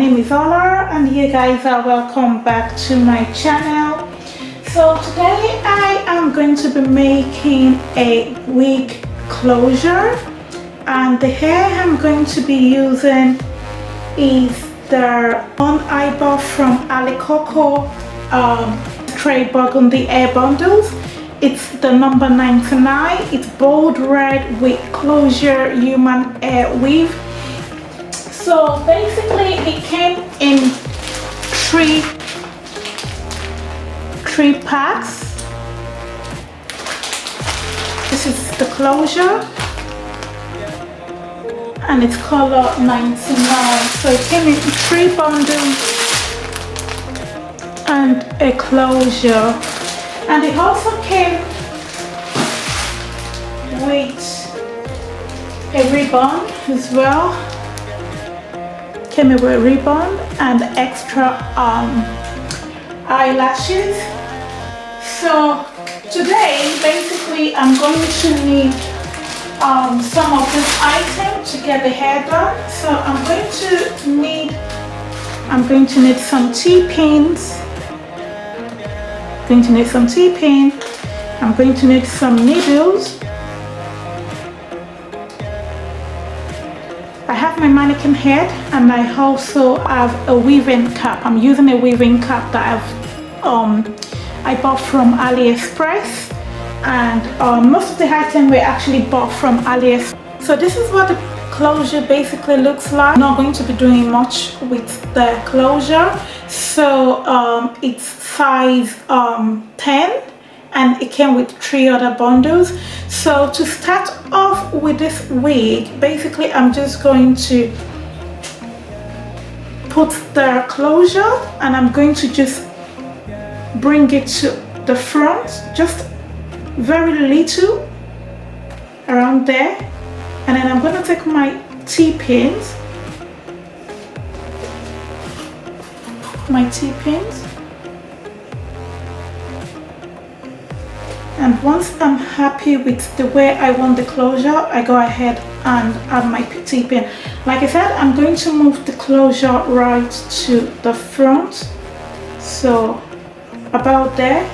name is Ola and you guys are welcome back to my channel. So today I am going to be making a wig closure, and the hair I'm going to be using is the one I bought from Coco Stray Burgundy hair bundles. It's the number 99. It's bold red with closure human hair weave. So basically it came in three packs. This is the closure and it's color 99. So it came in 3 bundles and a closure, and it also came with a ribbon as well. Came with a ribbon and extra eyelashes. So today basically I'm going to need some of this item to get the hair done. So I'm going to need some T-pins. I'm going to need some needles. I have my mannequin head and I also have a weaving cap. I'm using a weaving cap that I bought from AliExpress, and most of the items were actually bought from AliExpress. So this is what the closure basically looks like. I'm not going to be doing much with the closure. So it's size 10 and it came with 3 other bundles. So to start off with this wig, basically I'm just going to put the closure and I'm going to just bring it to the front, just very little around there, and then I'm going to take my T-pins, and once I'm happy with the way I want the closure, I go ahead and add my T-pin. Like I said, I'm going to move the closure right to the front, so about there.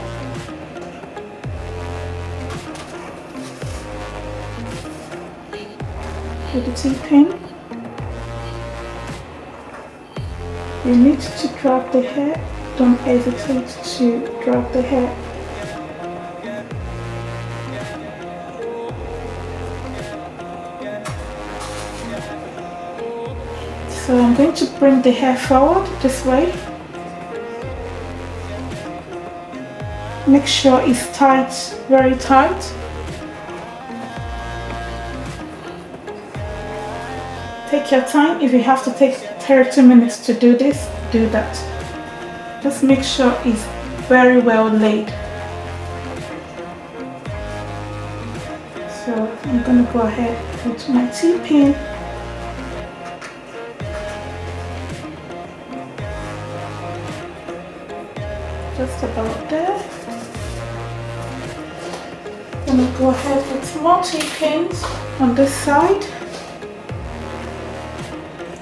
With the T-pin, you need to drag the hair. Don't hesitate to drag the hair. So I'm going to bring the hair forward this way. Make sure it's tight, very tight. Take your time. If you have to take 30 minutes to do this, do that. Just make sure it's very well laid. So I'm going to go ahead with my T-pin. Just about there. I'm going to go ahead with more T-pins on this side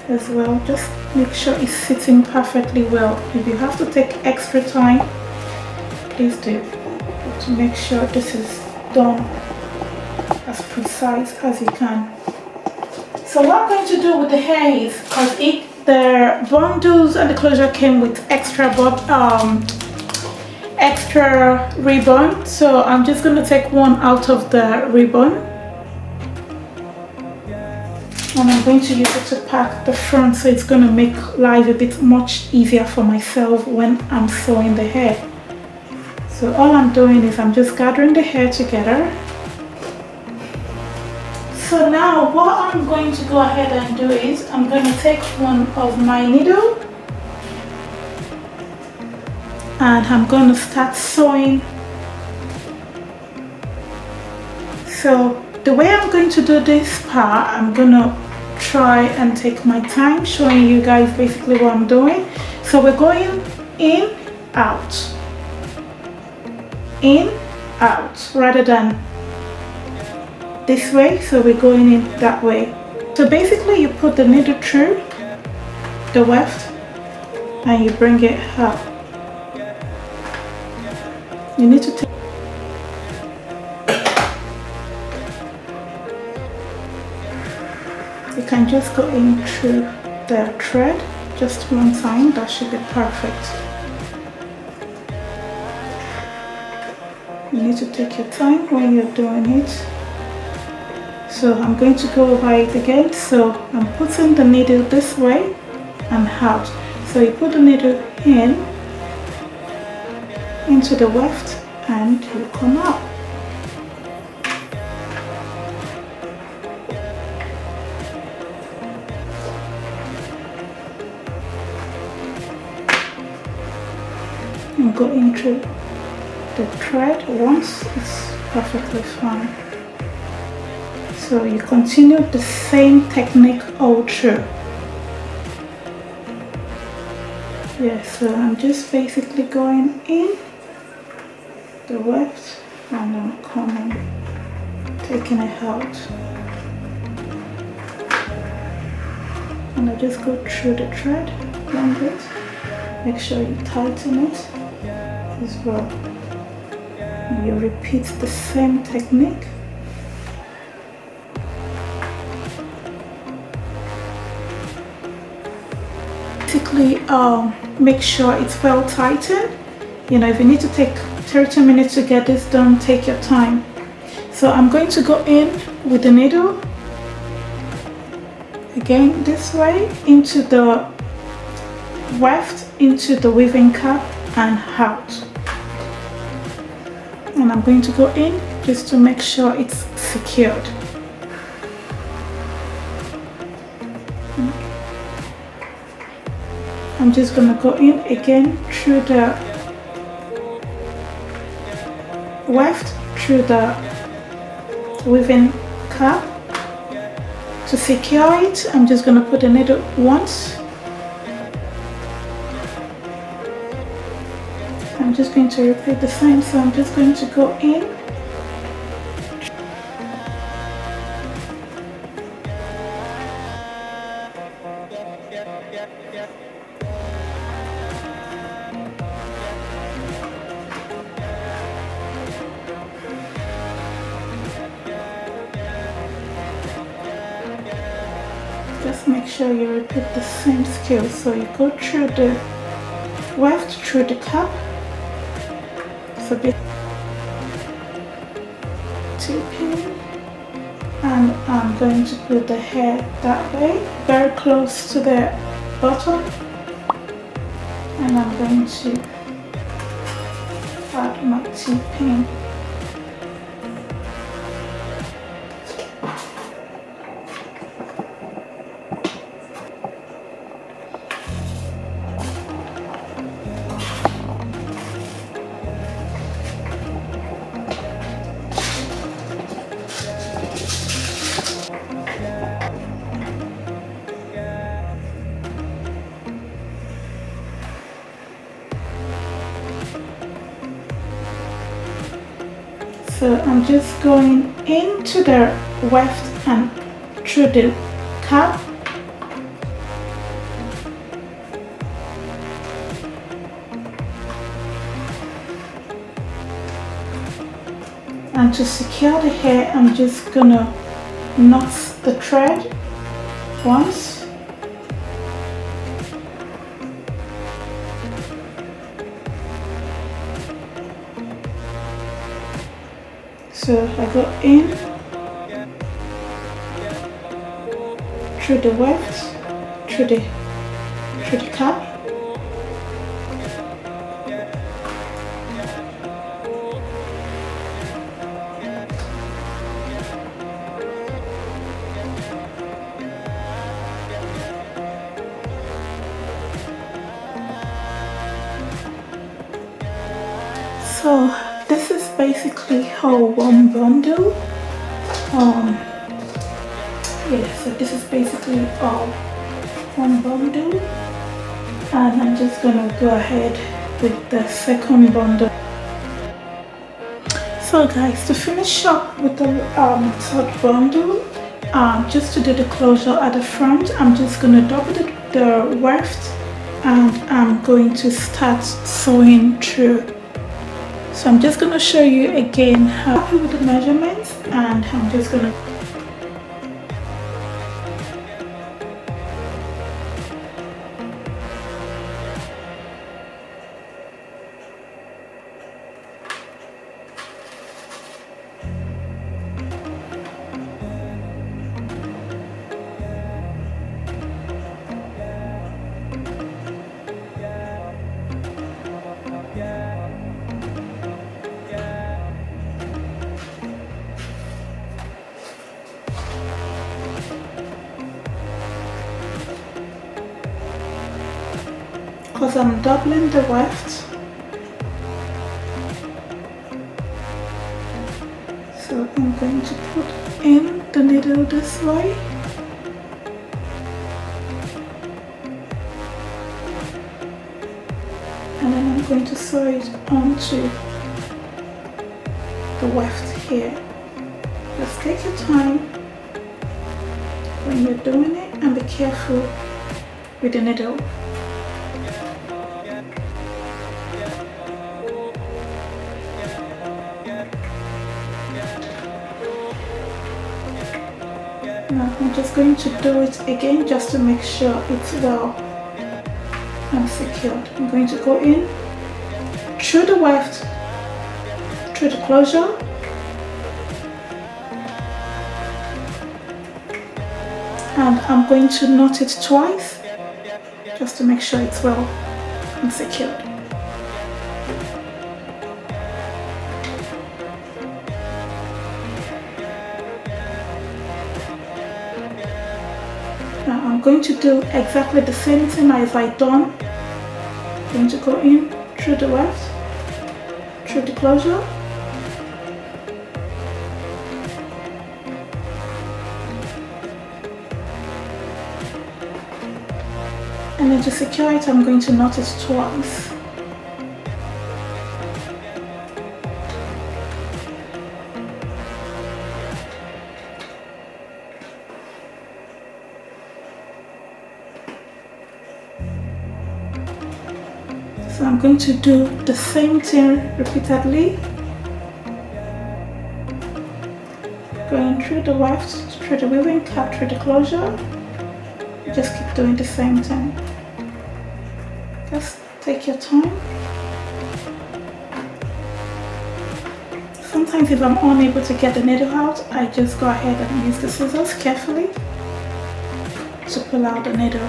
as well. Just make sure it's sitting perfectly well. If you have to take extra time, please do, to make sure this is done as precise as you can. So what I'm going to do with the hair is, because the bundles and the closure came with extra ribbon, so I'm just going to take one out of the ribbon and I'm going to use it to pack the front, so it's going to make life a bit much easier for myself when I'm sewing the hair. So all I'm doing is I'm just gathering the hair together. So now what I'm going to go ahead and do is I'm going to take one of my needle and I'm going to start sewing. So the way I'm going to do this part, I'm going to try and take my time showing you guys basically what I'm doing. So we're going in, out, rather than this way. So we're going in that way. So basically you put the needle through the weft and you bring it up. You need to take you can just go in through the thread just one time. That should be perfect. You need to take your time when you're doing it. So I'm going to go over it again. So I'm putting the needle this way and out. So you put the needle into the weft and you come out. And go into the thread once. It's perfectly fine. So you continue the same technique all through. Yeah, so I'm just basically going in the weft and I'm coming, taking it out. And I just go through the thread one bit. Make sure you tighten it as well. And you repeat the same technique. Basically, make sure it's well tightened. You know, if you need to take 30 minutes to get this done, take your time. So I'm going to go in with the needle again this way into the weft, into the weaving cap and out. And I'm going to go in just to make sure it's secured. I'm just going to go in again through the weft, through the weaving cap. To secure it, I'm just going to put the needle once. I'm just going to repeat the same, so I'm just going to go in. Just make sure you repeat the same skill. So you go through the weft, through the cap. So be tipping, and I'm going to put the hair that way, very close to the bottom, and I'm going to add my T-pin. So I'm just going into the weft and through the cap. And to secure the hair, I'm just gonna knot the thread once. So I go in through the weft, through the cap. So this is basically all one bundle. Yeah, so this is basically all one bundle, and I'm just gonna go ahead with the second bundle. So guys, to finish up with the third bundle, just to do the closure at the front, I'm just gonna double the weft and I'm going to start sewing through. So I'm just going to show you again how with the measurements, and I'm just going to because I'm doubling the weft, so I'm going to put in the needle this way, and then I'm going to sew it onto the weft here. Just take your time when you're doing it and be careful with the needle. Now I'm just going to do it again just to make sure it's well and secured. I'm going to go in through the weft, through the closure, and I'm going to knot it twice just to make sure it's well and secured. Now I'm going to do exactly the same thing as I done. I'm going to go in through the weft, through the closure, and then to secure it I'm going to knot it twice. So I'm going to do the same thing repeatedly, going through the weft, through the weaving cap, through the closure. Just keep doing the same thing. Just take your time. Sometimes if I'm unable to get the needle out, I just go ahead and use the scissors carefully to pull out the needle.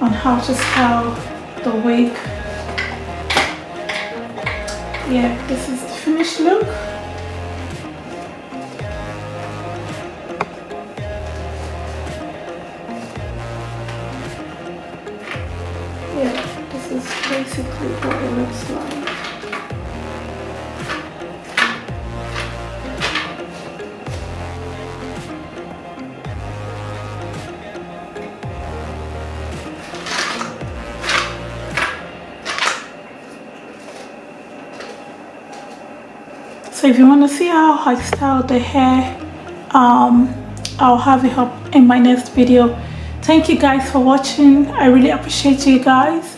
On how to style the wig. Yeah, this is the finished look. Yeah, this is basically what it looks like. So if you want to see how I style the hair, I'll have it up in my next video. Thank you guys for watching. I really appreciate you guys,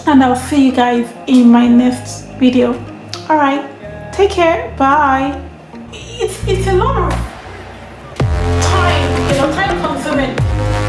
and I'll see you guys in my next video. All right, take care. Bye. It's a lot of time, time consuming.